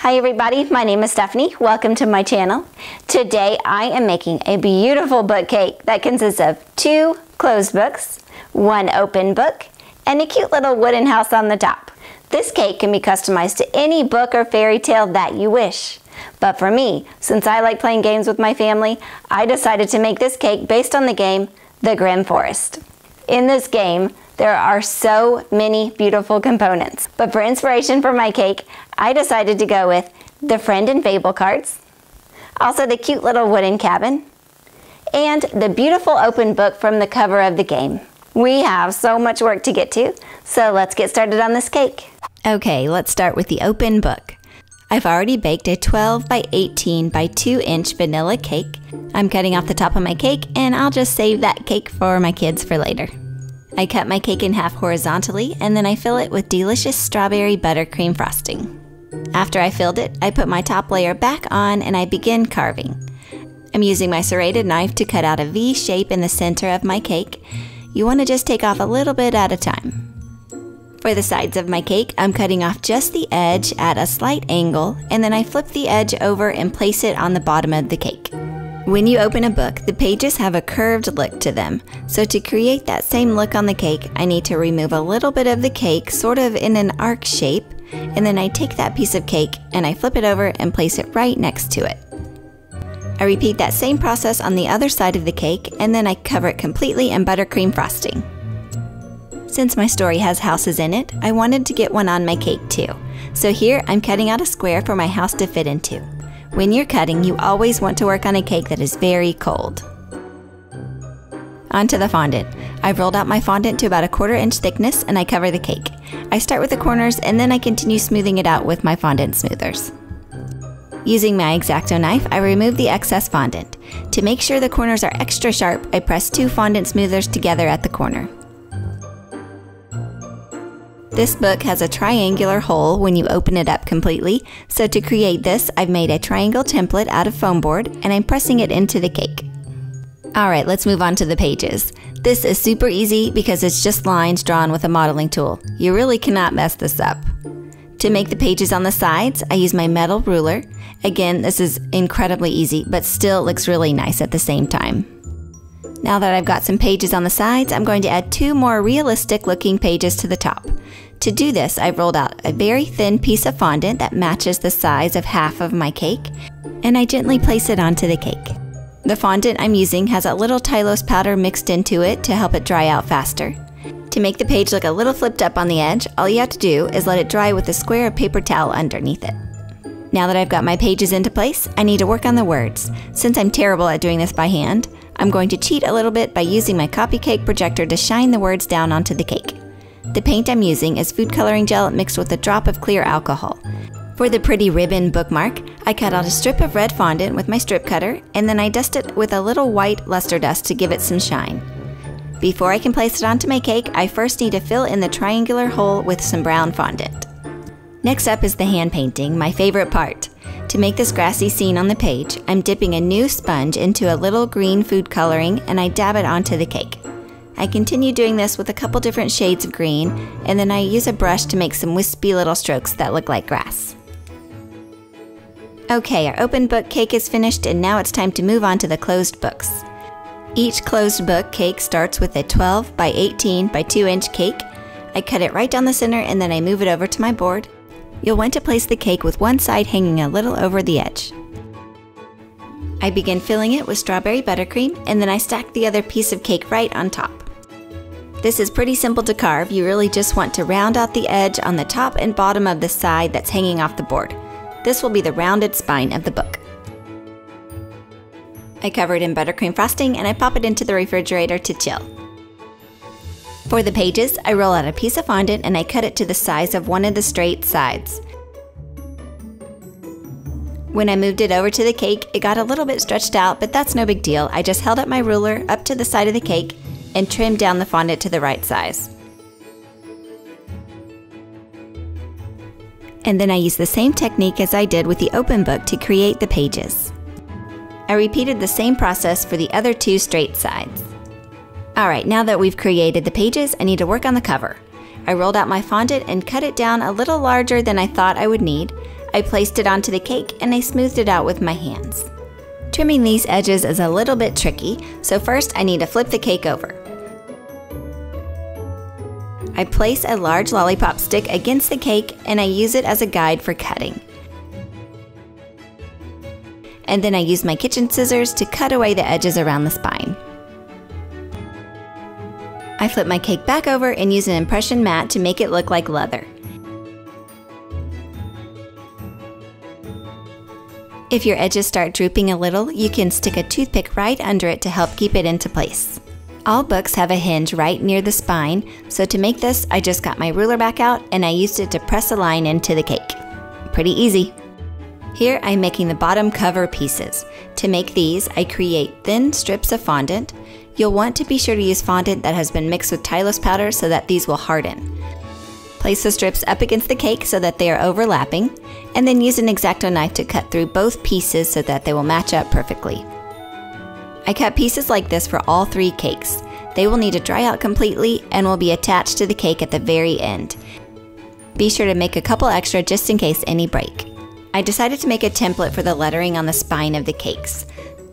Hi everybody, my name is Stephanie. Welcome to my channel. Today I am making a beautiful book cake that consists of 2 closed books, 1 open book, and a cute little wooden house on the top. This cake can be customized to any book or fairy tale that you wish. But for me, since I like playing games with my family, I decided to make this cake based on the game, The Grimm Forest. In this game, there are so many beautiful components. But for inspiration for my cake, I decided to go with the Friend and Fable cards, also the cute little wooden cabin, and the beautiful open book from the cover of the game. We have so much work to get to, so let's get started on this cake. Okay, let's start with the open book. I've already baked a 12 by 18 by 2 inch vanilla cake. I'm cutting off the top of my cake, and I'll just save that cake for my kids for later. I cut my cake in half horizontally, and then I fill it with delicious strawberry buttercream frosting. After I filled it, I put my top layer back on and I begin carving. I'm using my serrated knife to cut out a V shape in the center of my cake. You want to just take off a little bit at a time. For the sides of my cake, I'm cutting off just the edge at a slight angle, and then I flip the edge over and place it on the bottom of the cake. When you open a book, the pages have a curved look to them. So to create that same look on the cake, I need to remove a little bit of the cake, sort of in an arc shape, and then I take that piece of cake and I flip it over and place it right next to it. I repeat that same process on the other side of the cake, and then I cover it completely in buttercream frosting. Since my story has houses in it, I wanted to get one on my cake too. So here I'm cutting out a square for my house to fit into. When you're cutting, you always want to work on a cake that is very cold. Onto the fondant. I've rolled out my fondant to about a 1/4 inch thickness and I cover the cake. I start with the corners and then I continue smoothing it out with my fondant smoothers. Using my X-Acto knife, I remove the excess fondant. To make sure the corners are extra sharp, I press 2 fondant smoothers together at the corner. This book has a triangular hole when you open it up completely, so to create this, I've made a triangle template out of foam board and I'm pressing it into the cake. Alright, let's move on to the pages. This is super easy because it's just lines drawn with a modeling tool. You really cannot mess this up. To make the pages on the sides, I use my metal ruler. Again, this is incredibly easy, but still looks really nice at the same time. Now that I've got some pages on the sides, I'm going to add 2 more realistic looking pages to the top. To do this, I've rolled out a very thin piece of fondant that matches the size of half of my cake, and I gently place it onto the cake. The fondant I'm using has a little Tylose powder mixed into it to help it dry out faster. To make the page look a little flipped up on the edge, all you have to do is let it dry with a square of paper towel underneath it. Now that I've got my pages into place, I need to work on the words. Since I'm terrible at doing this by hand, I'm going to cheat a little bit by using my copy cake projector to shine the words down onto the cake. The paint I'm using is food coloring gel mixed with a drop of clear alcohol. For the pretty ribbon bookmark, I cut out a strip of red fondant with my strip cutter, and then I dust it with a little white luster dust to give it some shine. Before I can place it onto my cake, I first need to fill in the triangular hole with some brown fondant. Next up is the hand painting, my favorite part. To make this grassy scene on the page, I'm dipping a new sponge into a little green food coloring and I dab it onto the cake. I continue doing this with a couple different shades of green, and then I use a brush to make some wispy little strokes that look like grass. Okay, our open book cake is finished, and now it's time to move on to the closed books. Each closed book cake starts with a 12 by 18 by 2 inch cake. I cut it right down the center and then I move it over to my board. You'll want to place the cake with one side hanging a little over the edge. I begin filling it with strawberry buttercream, and then I stack the other piece of cake right on top. This is pretty simple to carve. You really just want to round out the edge on the top and bottom of the side that's hanging off the board. This will be the rounded spine of the book. I cover it in buttercream frosting and I pop it into the refrigerator to chill. For the pages, I roll out a piece of fondant and I cut it to the size of one of the straight sides. When I moved it over to the cake, it got a little bit stretched out, but that's no big deal. I just held up my ruler up to the side of the cake and trimmed down the fondant to the right size. And then I used the same technique as I did with the open book to create the pages. I repeated the same process for the other 2 straight sides. Alright, now that we've created the pages, I need to work on the cover. I rolled out my fondant and cut it down a little larger than I thought I would need. I placed it onto the cake and I smoothed it out with my hands. Trimming these edges is a little bit tricky, so first I need to flip the cake over. I place a large lollipop stick against the cake and I use it as a guide for cutting. And then I use my kitchen scissors to cut away the edges around the spine. I flip my cake back over and use an impression mat to make it look like leather. If your edges start drooping a little, you can stick a toothpick right under it to help keep it into place. All books have a hinge right near the spine, so to make this, I just got my ruler back out and I used it to press a line into the cake. Pretty easy. Here I'm making the bottom cover pieces. To make these, I create thin strips of fondant. You'll want to be sure to use fondant that has been mixed with Tylose powder so that these will harden. Place the strips up against the cake so that they are overlapping, and then use an X-Acto knife to cut through both pieces so that they will match up perfectly. I cut pieces like this for all 3 cakes. They will need to dry out completely and will be attached to the cake at the very end. Be sure to make a couple extra just in case any break. I decided to make a template for the lettering on the spine of the cakes.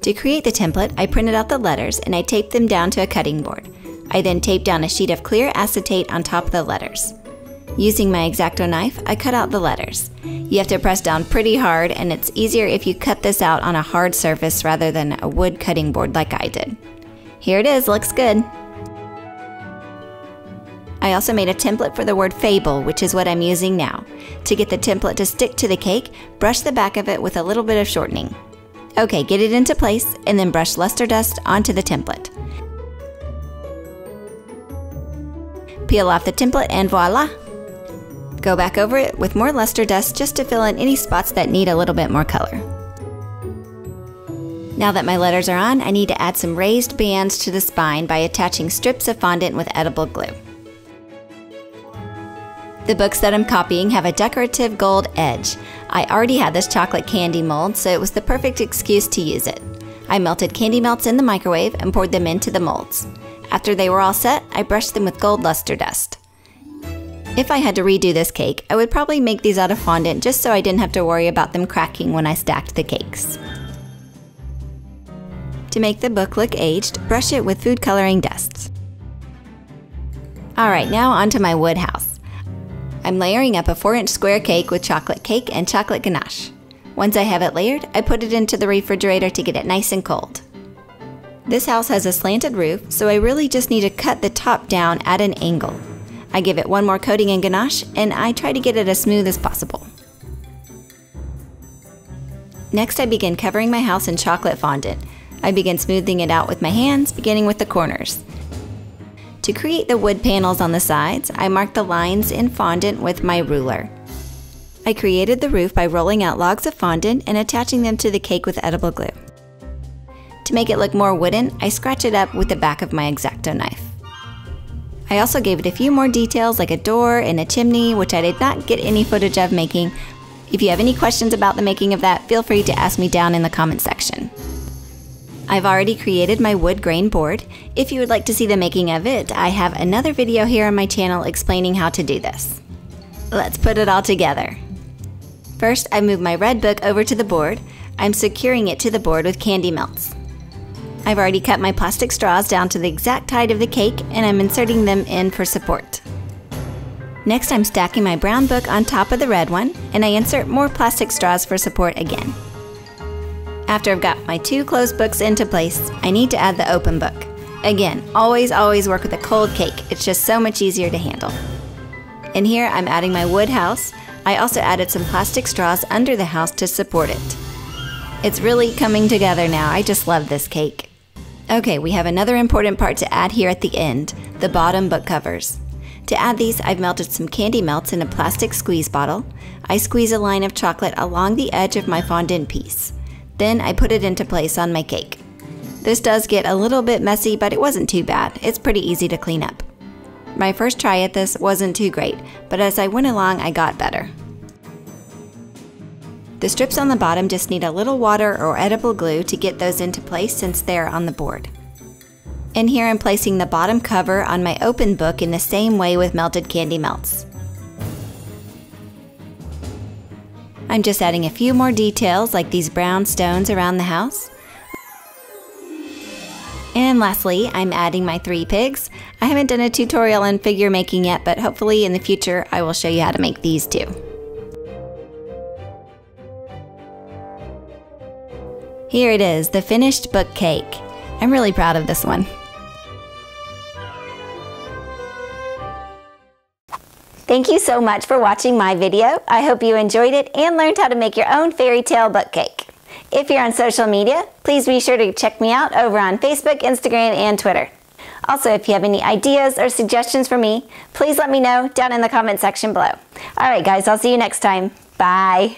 To create the template, I printed out the letters and I taped them down to a cutting board. I then taped down a sheet of clear acetate on top of the letters. Using my X-Acto knife, I cut out the letters. You have to press down pretty hard, and it's easier if you cut this out on a hard surface rather than a wood cutting board like I did. Here it is, looks good. I also made a template for the word fable, which is what I'm using now. To get the template to stick to the cake, brush the back of it with a little bit of shortening. Okay, get it into place, and then brush luster dust onto the template. Peel off the template and voila! Go back over it with more luster dust just to fill in any spots that need a little bit more color. Now that my letters are on, I need to add some raised bands to the spine by attaching strips of fondant with edible glue. The books that I'm copying have a decorative gold edge. I already had this chocolate candy mold, so it was the perfect excuse to use it. I melted candy melts in the microwave and poured them into the molds. After they were all set, I brushed them with gold luster dust. If I had to redo this cake, I would probably make these out of fondant just so I didn't have to worry about them cracking when I stacked the cakes. To make the book look aged, brush it with food coloring dust. Alright, now onto my wood house. I'm layering up a 4-inch square cake with chocolate cake and chocolate ganache. Once I have it layered, I put it into the refrigerator to get it nice and cold. This house has a slanted roof, so I really just need to cut the top down at an angle. I give it one more coating in ganache, and I try to get it as smooth as possible. Next, I begin covering my house in chocolate fondant. I begin smoothing it out with my hands, beginning with the corners. To create the wood panels on the sides, I marked the lines in fondant with my ruler. I created the roof by rolling out logs of fondant and attaching them to the cake with edible glue. To make it look more wooden, I scratch it up with the back of my X-Acto knife. I also gave it a few more details like a door and a chimney, which I did not get any footage of making. If you have any questions about the making of that, feel free to ask me down in the comment section. I've already created my wood grain board. If you would like to see the making of it, I have another video here on my channel explaining how to do this. Let's put it all together. First, I move my red book over to the board. I'm securing it to the board with candy melts. I've already cut my plastic straws down to the exact height of the cake, and I'm inserting them in for support. Next, I'm stacking my brown book on top of the red one, and I insert more plastic straws for support again. After I've got my 2 closed books into place, I need to add the open book. Again, always work with a cold cake. It's just so much easier to handle. And here I'm adding my wood house. I also added some plastic straws under the house to support it. It's really coming together now. I just love this cake. Okay, we have another important part to add here at the end, the bottom book covers. To add these, I've melted some candy melts in a plastic squeeze bottle. I squeeze a line of chocolate along the edge of my fondant piece. Then I put it into place on my cake. This does get a little bit messy, but it wasn't too bad. It's pretty easy to clean up. My first try at this wasn't too great, but as I went along, I got better. The strips on the bottom just need a little water or edible glue to get those into place since they're on the board. And here I'm placing the bottom cover on my open book in the same way with melted candy melts. I'm just adding a few more details like these brown stones around the house. And lastly, I'm adding my 3 pigs. I haven't done a tutorial on figure making yet, but hopefully in the future I will show you how to make these too. Here it is, the finished book cake. I'm really proud of this one. Thank you so much for watching my video. I hope you enjoyed it and learned how to make your own fairy tale book cake. If you're on social media, please be sure to check me out over on Facebook, Instagram, and Twitter. Also, if you have any ideas or suggestions for me, please let me know down in the comment section below. Alright guys, I'll see you next time. Bye!